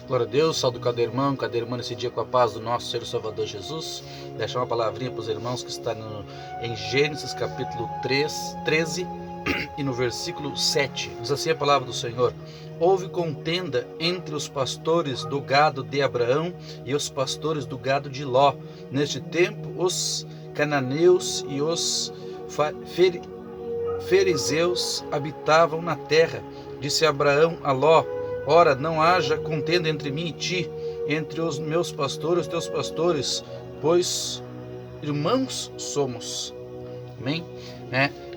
Glória a Deus, saúde cada irmão nesse dia com a paz do nosso Senhor e Salvador Jesus. Deixar uma palavrinha para os irmãos que está em Gênesis capítulo 13 e no versículo 7. Diz assim a palavra do Senhor: houve contenda entre os pastores do gado de Abraão e os pastores do gado de Ló. Neste tempo, os cananeus e os fariseus habitavam na terra. Disse Abraão a Ló: ora, não haja contenda entre mim e ti, entre os meus pastores e os teus pastores, pois irmãos somos. Amém?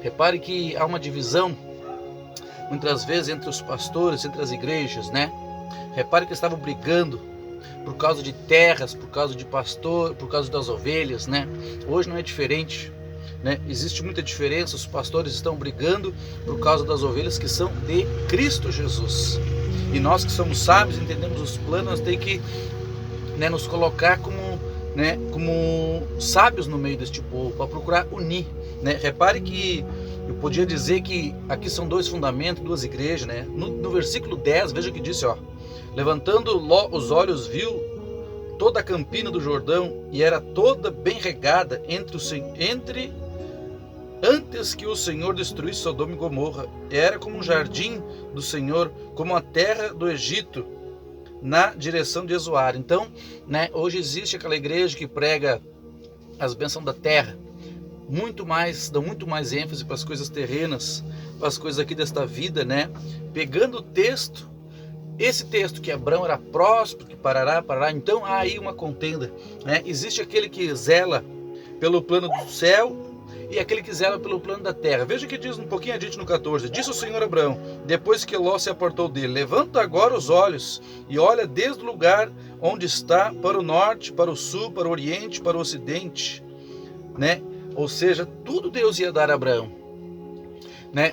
Repare que há uma divisão, muitas vezes, entre os pastores, entre as igrejas, Repare que estavam brigando por causa de terras, por causa de pastor, por causa das ovelhas, Hoje não é diferente. Existe muita diferença. Os pastores estão brigando por causa das ovelhas que são de Cristo Jesus. E nós que somos sábios, entendemos os planos, nós temos que nos colocar como sábios no meio deste povo, para procurar unir. Repare que eu podia dizer que aqui são dois fundamentos, duas igrejas. No versículo 10, veja o que disse: levantando Ló os olhos, viu toda a campina do Jordão, e era toda bem regada antes que o Senhor destruísse Sodoma e Gomorra. Era como um jardim do Senhor, como a terra do Egito, na direção de Ezoar. Então, hoje existe aquela igreja que prega as bênçãos da terra, dão muito mais ênfase para as coisas terrenas, para as coisas aqui desta vida, pegando o texto, esse texto que Abraão era próspero, que parará, então há aí uma contenda, Existe aquele que zela pelo plano do céu e aquele que zela pelo plano da terra. Veja o que diz um pouquinho adiante no 14. Disse o Senhor a Abraão, depois que Ló se apartou dele: levanta agora os olhos e olha desde o lugar onde está, para o norte, para o sul, para o oriente, para o ocidente. Ou seja, tudo Deus ia dar a Abraão.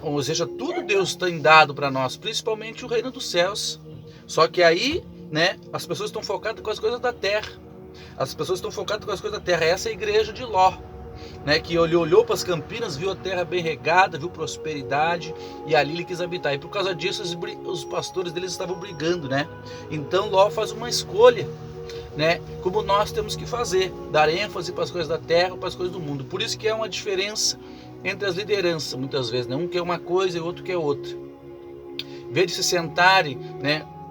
Ou seja, tudo Deus tem dado para nós, principalmente o reino dos céus. Só que aí, as pessoas estão focadas com as coisas da terra. Essa é a igreja de Ló, que ele olhou para as campinas, viu a terra bem regada, viu prosperidade, e ali ele quis habitar. E por causa disso, os pastores deles estavam brigando, Então Ló faz uma escolha, como nós temos que fazer, dar ênfase para as coisas da terra, para as coisas do mundo. Por isso que há uma diferença entre as lideranças, muitas vezes, um quer uma coisa e o outro quer outra. Em vez de se sentarem,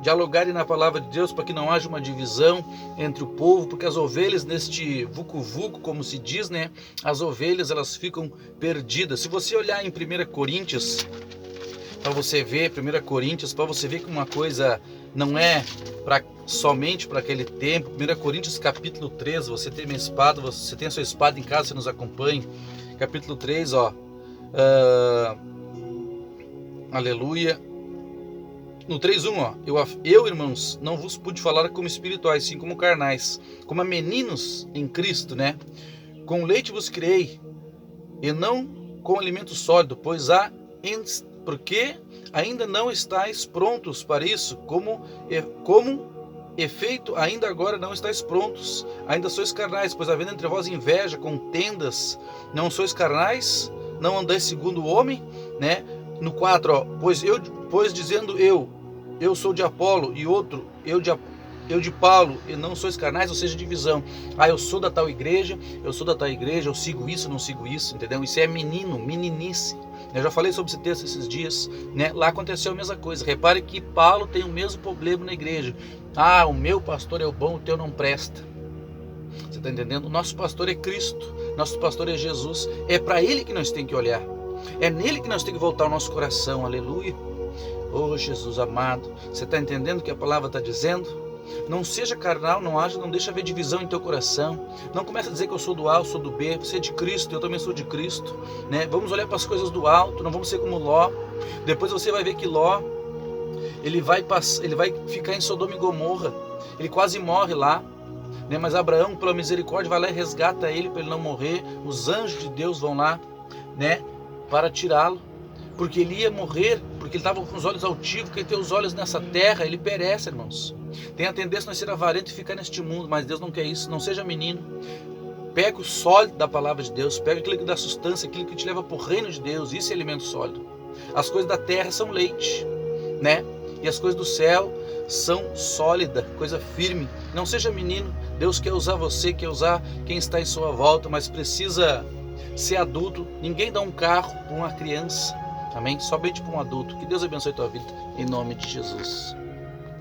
dialogarem na palavra de Deus, para que não haja uma divisão entre o povo, porque as ovelhas neste vucu-vucu, como se diz, as ovelhas, elas ficam perdidas. Se você olhar em 1 Coríntios, para você ver que uma coisa não é somente para aquele tempo. 1 Coríntios capítulo 13, você tem minha espada, você tem a sua espada em casa, você nos acompanha. Capítulo 3, aleluia. No 3:1, eu, irmãos, não vos pude falar como espirituais, sim como carnais, como a meninos em Cristo, Com leite vos criei, e não com alimento sólido, porque ainda não estáis prontos para isso, como efeito, ainda agora não estáis prontos, ainda sois carnais, pois havendo entre vós inveja, contendas, não sois carnais, não andais segundo o homem, No 4, pois dizendo eu sou de Apolo, e outro, eu de Paulo, e não sois carnais, ou seja, divisão. Eu sou da tal igreja, eu sigo isso, não sigo isso, entendeu? Isso é meninice. Eu já falei sobre esse texto esses dias, Lá aconteceu a mesma coisa. Repare que Paulo tem o mesmo problema na igreja. O meu pastor é o bom, o teu não presta. Você está entendendo? O nosso pastor é Cristo, nosso pastor é Jesus. É para ele que nós temos que olhar. É nele que nós temos que voltar o nosso coração, aleluia. Oh Jesus amado, você está entendendo o que a palavra está dizendo? Não seja carnal, não deixa haver divisão em teu coração. Não começa a dizer que eu sou do A, eu sou do B. Você é de Cristo, eu também sou de Cristo, Vamos olhar para as coisas do alto, não vamos ser como Ló. Depois você vai ver que Ló, ele vai ficar em Sodoma e Gomorra. Ele quase morre lá, Mas Abraão, pela misericórdia, vai lá e resgata ele para ele não morrer. Os anjos de Deus vão lá, para tirá-lo, porque ele ia morrer, porque ele estava com os olhos altivos. Quem tem os olhos nessa terra, ele perece, irmãos. Tem a tendência de ser avarento e ficar neste mundo, mas Deus não quer isso. Não seja menino. Pega o sólido da palavra de Deus, pega aquilo que dá sustância, aquilo que te leva para o reino de Deus. Isso é alimento sólido. As coisas da terra são leite, E as coisas do céu convicção sólida, coisa firme. Não seja menino. Deus quer usar você, quer usar quem está em sua volta, mas precisa ser adulto. Ninguém dá um carro para uma criança. Amém? Somente para um adulto. Que Deus abençoe a tua vida, em nome de Jesus.